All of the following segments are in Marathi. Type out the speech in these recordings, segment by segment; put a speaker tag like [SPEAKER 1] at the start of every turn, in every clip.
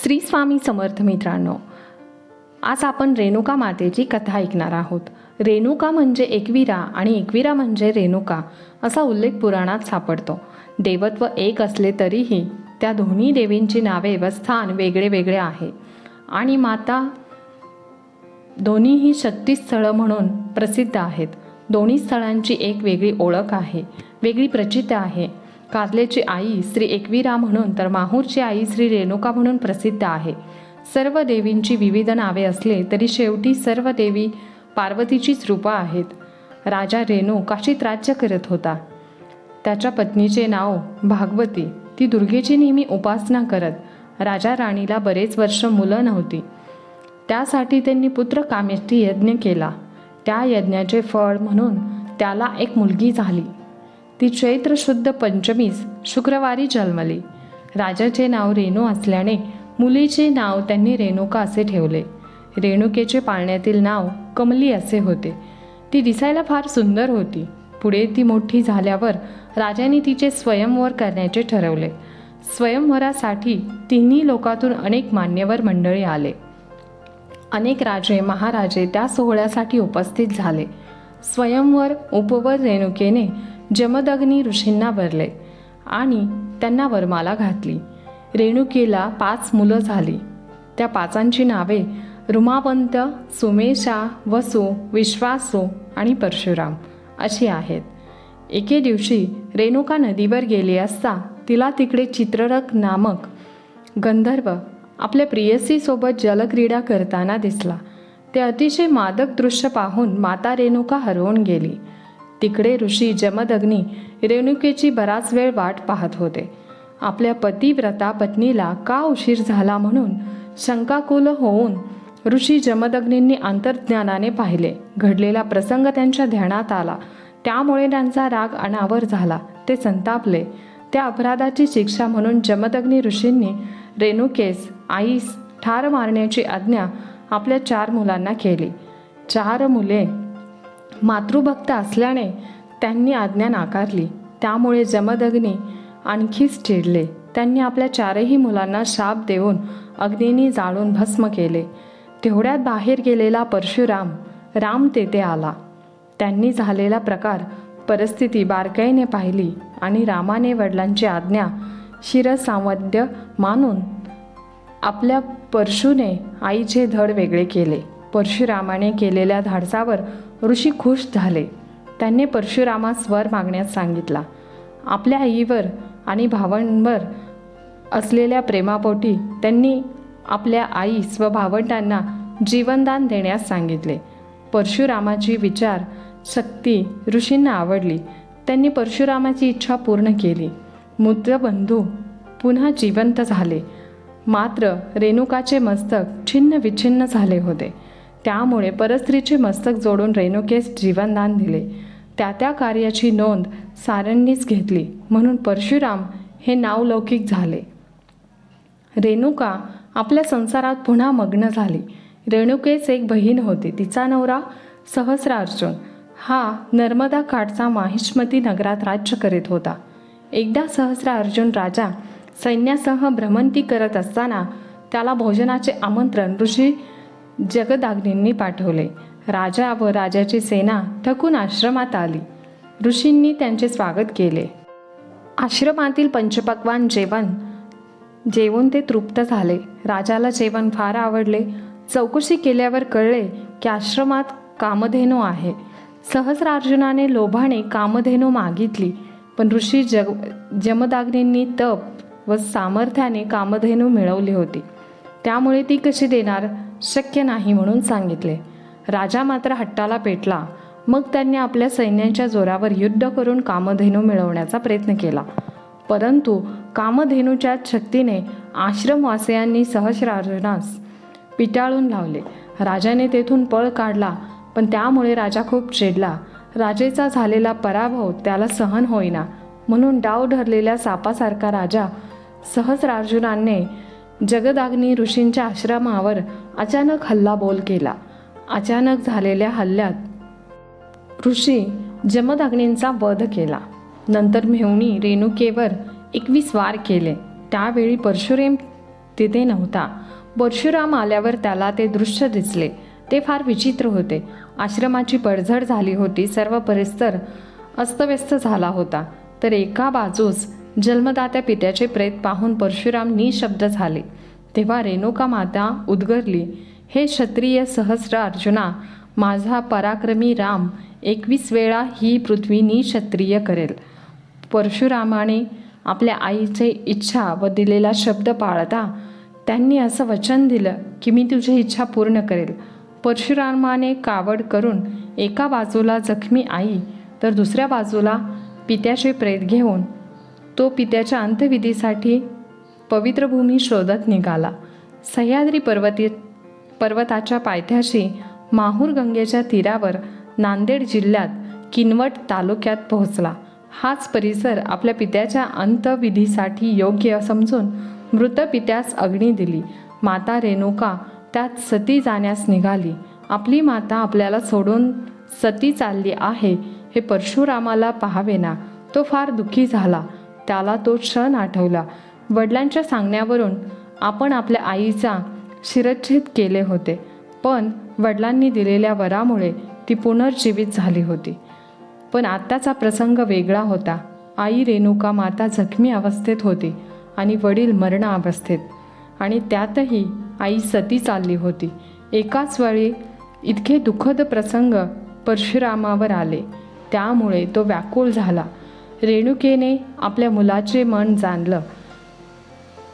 [SPEAKER 1] श्री स्वामी समर्थ मित्रांनो, आज आपण रेणुका मातेची कथा ऐकणार आहोत. रेणुका म्हणजे एकवीरा आणि एकवीरा म्हणजे रेणुका असा उल्लेख पुराणात सापडतो. देवत्व एक असले तरीही त्या दोन्ही देवींची नावे व स्थान वेगळे वेगळे आहे आणि माता दोन्हीही शक्तिस्थळं म्हणून प्रसिद्ध आहेत. दोन्ही स्थळांची एक वेगळी ओळख आहे, वेगळी प्रचिती आहे. कार्लेची आई श्री एकवीरा म्हणून तर माहूरची आई श्री रेणुका म्हणून प्रसिद्ध आहे. सर्व देवींची विविध नावे असले तरी शेवटी सर्व देवी पार्वतीचीच रूपं आहेत. राजा रेणू काशीत राज्य करत होता. त्याच्या पत्नीचे नाव भागवती. ती दुर्गेची नेहमी उपासना करत. राजा राणीला बरेच वर्ष मुलं नव्हती. त्यासाठी त्यांनी पुत्र कामेष्टी यज्ञ केला. त्या यज्ञाचे फळ म्हणून त्याला एक मुलगी झाली. ती चैत्र शुद्ध पंचमीस शुक्रवारी जन्मली. राजाचे नाव रेणू असल्याने मुलीचे नाव त्यांनी रेणुका असे ठेवले. रेणुकेचे पाळण्यातील नाव कमली असे होते. ती दिसायला फार सुंदर होती. पुढे ती मोठी झाल्यावर राजाने तिचे स्वयंवर करण्याचे ठरवले. स्वयंवरासाठी तिन्ही लोकातून अनेक मान्यवर मंडळी आले. अनेक राजे महाराजे त्या सोहळ्यासाठी उपस्थित झाले. स्वयंवर उपवर रेणुकेने जमदग्नी ऋषींना वरले आणि त्यांना वरमाला घातली. रेणुकेला 5 मुलं झाली. त्या 5 नावे रुमावंत, सुमेशा, वसु, विश्वासू आणि परशुराम अशी आहेत. एके दिवशी रेणुका नदीवर गेली असता तिला तिकडे चित्ररथ नामक गंधर्व आपल्या प्रियसीसोबत जलक्रीडा करताना दिसला. ते अतिशय मादक दृश्य पाहून माता रेणुका हरवून गेली. तिकडे ऋषी जमदग्नी रेणुकेची बराच वेळ वाट पाहत होते. आपल्या पतिव्रता पत्नीला का उशीर झाला म्हणून शंकाकुल होऊन ऋषी जमदग्नींनी अंतर्ज्ञानाने पाहिले. घडलेला प्रसंग त्यांच्या ध्यानात आला. त्यामुळे त्यांचा राग अनावर झाला. ते संतापले. त्या अपराधाची शिक्षा म्हणून जमदग्नी ऋषींनी रेणुकेस आईस ठार मारण्याची आज्ञा आपल्या 4 मुलांना केली. 4 मुले मातृभक्त असल्याने त्यांनी आज्ञा नाकारली. त्यामुळे जमदग्नी आणखीच चिडले. त्यांनी आपल्या 4ही मुलांना शाप देऊन अग्नीने जाळून भस्म केले. तेवढ्यात बाहेर गेलेला परशुराम तेथे आला. त्यांनी झालेला प्रकार परिस्थिती बारकाईने पाहिली आणि रामाने वडिलांची आज्ञा शिरसावद्य मानून आपल्या परशुने आईचे धड वेगळे केले. परशुरामाने केलेल्या धाडसावर ऋषी खुश झाले. त्यांनी परशुरामास वर मागण्यास सांगितला. आपल्या आईवर आणि भावांवर असलेल्या प्रेमापोटी त्यांनी आपल्या आईस व भावंडांना जीवनदान देण्यास सांगितले. परशुरामाची विचार शक्ती ऋषींना आवडली. त्यांनी परशुरामाची इच्छा पूर्ण केली. मृतबंधू पुन्हा जिवंत झाले. मात्र रेणुकाचे मस्तक छिन्न विच्छिन्न झाले होते. त्यामुळे परस्त्रीचे मस्तक जोडून रेणुकेस जीवनदान दिले. त्या कार्याची नोंद साऱ्यांनीच घेतली म्हणून परशुराम हे नावलौकिक झाले. रेणुका आपल्या संसारात पुन्हा मग्न झाली. रेणुकेस एक बहीण होती. तिचा नवरा सहस्रार्जुन हा नर्मदा काठचा माहिष्मती नगरात राज्य करीत होता. एकदा सहस्रार्जुन राजा सैन्यासह भ्रमंती करत असताना त्याला भोजनाचे आमंत्रण ऋषी जगदाग्नींनी पाठवले. राजा व राजाची सेना थकून आश्रमात आली. ऋषींनी त्यांचे स्वागत केले. आश्रमातील पंचपक्वान्न जेवून ते तृप्त झाले. राजाला जेवण फार आवडले. चौकशी केल्यावर कळले की आश्रमात कामधेनू आहे. सहस्रार्जुनाने लोभाने कामधेनू मागितली, पण ऋषी जमदाग्नींनी तप व सामर्थ्याने कामधेनू मिळवली होती. त्यामुळे ती कशी देणार, शक्य नाही म्हणून सांगितले. राजा मात्र हट्टाला पेटला. मग त्यांनी आपल्या सैन्याच्या जोरावर युद्ध करून कामधेनू मिळवण्याचा प्रयत्न केला. परंतु कामधेनूच्या शक्तीने आश्रमवासियांनी सहस्रार्जुनास पिटाळून लावले. राजाने तेथून पळ काढला, पण त्यामुळे राजा खूप चिडला. राजेचा झालेला पराभव त्याला सहन होईना म्हणून डाव ठरलेल्या सापासारखा राजा सहस्रार्जुनाने जगदाग्नी ऋषींच्या आश्रमावर अचानक हल्लाबोल केला. अचानक झालेल्या हल्ल्यात ऋषी जमदग्नींचा वध केला. नंतर मेहुणी रेणुकेवर 21 वार केले. त्यावेळी तिथे नव्हता. परशुराम आल्यावर त्याला ते दृश्य दिसले. ते फार विचित्र होते. आश्रमाची पडझड झाली होती. सर्व परिसर अस्तव्यस्त झाला होता. तर एका बाजूस जन्मदात्या पित्याचे प्रेत पाहून परशुराम निशब्द झाले. तेव्हा रेणुका माता उद्गरली, हे क्षत्रिय सहस्र अर्जुना, माझा पराक्रमी राम 21 वेळा ही पृथ्वी निक्षत्रिय करेल. परशुरामाने आपल्या आईचे इच्छा व दिलेला शब्द पाळता त्यांनी असं वचन दिलं की मी तुझी इच्छा पूर्ण करेल. परशुरामाने कावड करून एका बाजूला जखमी आई तर दुसऱ्या बाजूला पित्याचे प्रेत घेऊन तो पित्याच्या अंत्यविधीसाठी पवित्र भूमी शोधत निघाला. सह्याद्री पर्वताच्या पायथ्याशी माहूर गंगेच्या तीरावर नांदेड जिल्ह्यात किनवट तालुक्यात पोहोचला. हाच परिसर आपल्या पित्याच्या अंत्यविधीसाठी योग्य समजून मृत पित्यास अग्नी दिली. माता रेणुका त्यात सती जाण्यास निघाली. आपली माता आपल्याला सोडून सती चालली आहे हे परशुरामाला पाहावेना. तो फार दुःखी झाला. त्याला तो क्षण आठवला. वडिलांच्या सांगण्यावरून आपण आपल्या आईचा शिरच्छेद केले होते, पण वडिलांनी दिलेल्या वरामुळे ती पुनर्जीवित झाली होती. पण आत्ताचा प्रसंग वेगळा होता. आई रेणुका माता जखमी अवस्थेत होती आणि वडील मरणावस्थेत, आणि त्यातही आई सती चालली होती. एकाच वेळी इतके दुःखद प्रसंग परशुरामावर आले. त्यामुळे तो व्याकुळ झाला. रेणुकेने आपल्या मुलाचे मन जाणलं.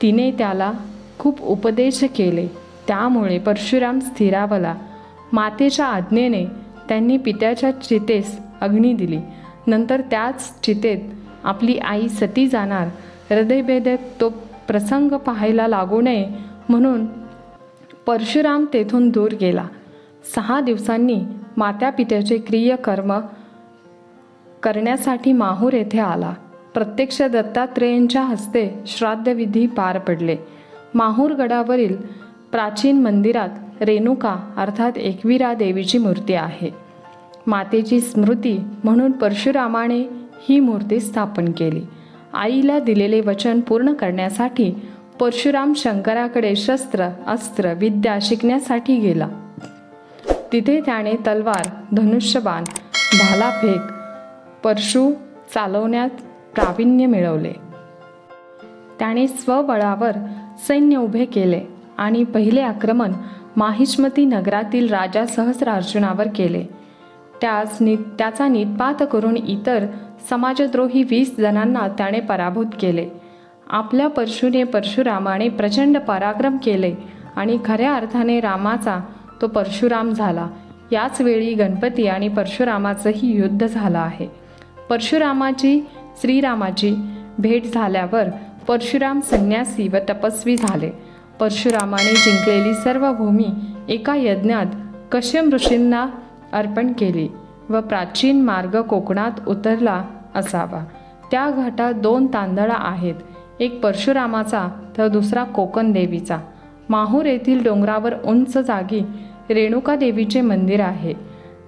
[SPEAKER 1] तिने त्याला खूप उपदेश केले. त्यामुळे परशुराम स्थिरावला. मातेच्या आज्ञेने त्यांनी पित्याच्या चितेस अग्नी दिली. नंतर त्याच चितेत आपली आई सती जाणार. हृदयभेदक तो प्रसंग पाहायला लागू नये म्हणून परशुराम तेथून दूर गेला. 6 दिवसांनी माता पित्याचे क्रियकर्म करण्यासाठी माहूर येथे आला. प्रत्यक्ष दत्तात्रेयांच्या हस्ते श्राद्धविधी पार पडले. माहूर गडावरील प्राचीन मंदिरात रेणुका अर्थात एकविरा देवीची मूर्ती आहे. मातेची स्मृती म्हणून परशुरामाने ही मूर्ती स्थापन केली. आईला दिलेले वचन पूर्ण करण्यासाठी परशुराम शंकराकडे शस्त्र अस्त्र विद्या शिकण्यासाठी गेला. तिथे त्याने तलवार धनुष्यबाण भालाफेक परशु चालवण्यात प्रावीण्य मिळवले. त्याने स्वबळावर सैन्य उभे केले आणि पहिले आक्रमण माहिष्मती नगरातील राजा सहस्रार्जुनावर केले. त्याचा निपात करून इतर समाजद्रोही 20 जणांना त्याने पराभूत केले. आपल्या परशुरामाने प्रचंड पराक्रम केले आणि खऱ्या अर्थाने रामाचा तो परशुराम झाला. याच वेळी गणपती आणि परशुरामाचंही युद्ध झालं आहे. परशुरामाची श्रीरामाची भेट झाल्यावर परशुराम संन्यासी व तपस्वी झाले. परशुरामाने जिंकलेली सर्व भूमी एका यज्ञात कश्यप ऋषींना अर्पण केली व प्राचीन मार्ग कोकणात उतरला असावा. त्या घाटात 2 तांदळा आहेत, एक परशुरामाचा तर दुसरा कोकण देवीचा. माहूर येथील डोंगरावर उंच जागी रेणुका देवीचे मंदिर आहे.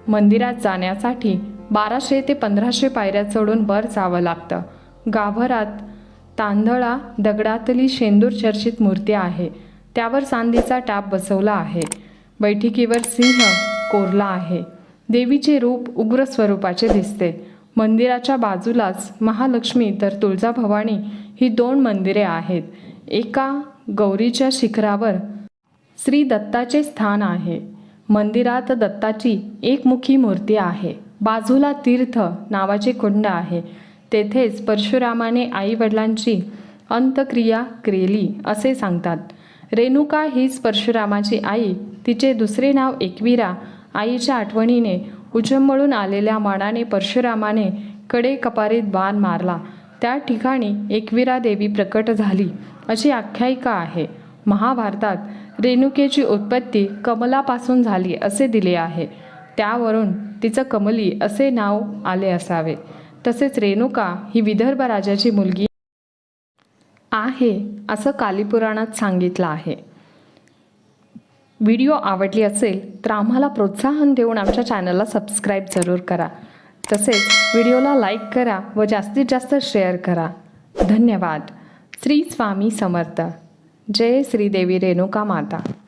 [SPEAKER 1] मंदिरात जाण्यासाठी 1200 ते 1500 पायऱ्या चढून वर जावं लागतं. गाभारात तांदळा दगडातली शेंदूर चर्चित मूर्ती आहे. त्यावर चांदीचा टाप बसवला आहे. बैठकीवर सिंह कोरला आहे. देवीचे रूप उग्र स्वरूपाचे दिसते. मंदिराच्या बाजूलाच महालक्ष्मी तर तुळजाभवानी ही 2 मंदिरे आहेत. एका गौरीच्या शिखरावर श्री दत्ताचे स्थान आहे. मंदिरात दत्ताची एकमुखी मूर्ती आहे. बाजूला तीर्थ नावाचे कुंड आहे. तेथेच परशुरामाने आईवडिलांची अंत्यक्रिया केली असे सांगतात. रेणुका हीच परशुरामाची आई. तिचे दुसरे नाव एकविरा. आईच्या आठवणीने उचंबळून आलेल्या मनाने परशुरामाने कडे कपारीत बाण मारला. त्या ठिकाणी एकविरा देवी प्रकट झाली अशी आख्यायिका आहे. महाभारतात रेणुकेची उत्पत्ती कमलापासून झाली असे दिले आहे. त्यावरून तिचं कमली असे नाव आले असावे. तसेच रेणुका ही विदर्भ राजाची मुलगी आहे असं कालीपुराणात सांगितलं आहे. व्हिडिओ आवडली असेल तर आम्हाला प्रोत्साहन देऊन आमच्या चॅनलला सबस्क्राईब जरूर करा. तसेच व्हिडिओला लाईक करा व जास्तीत जास्त शेअर करा. धन्यवाद. श्री स्वामी समर्थ. जय श्रीदेवी रेणुका माता.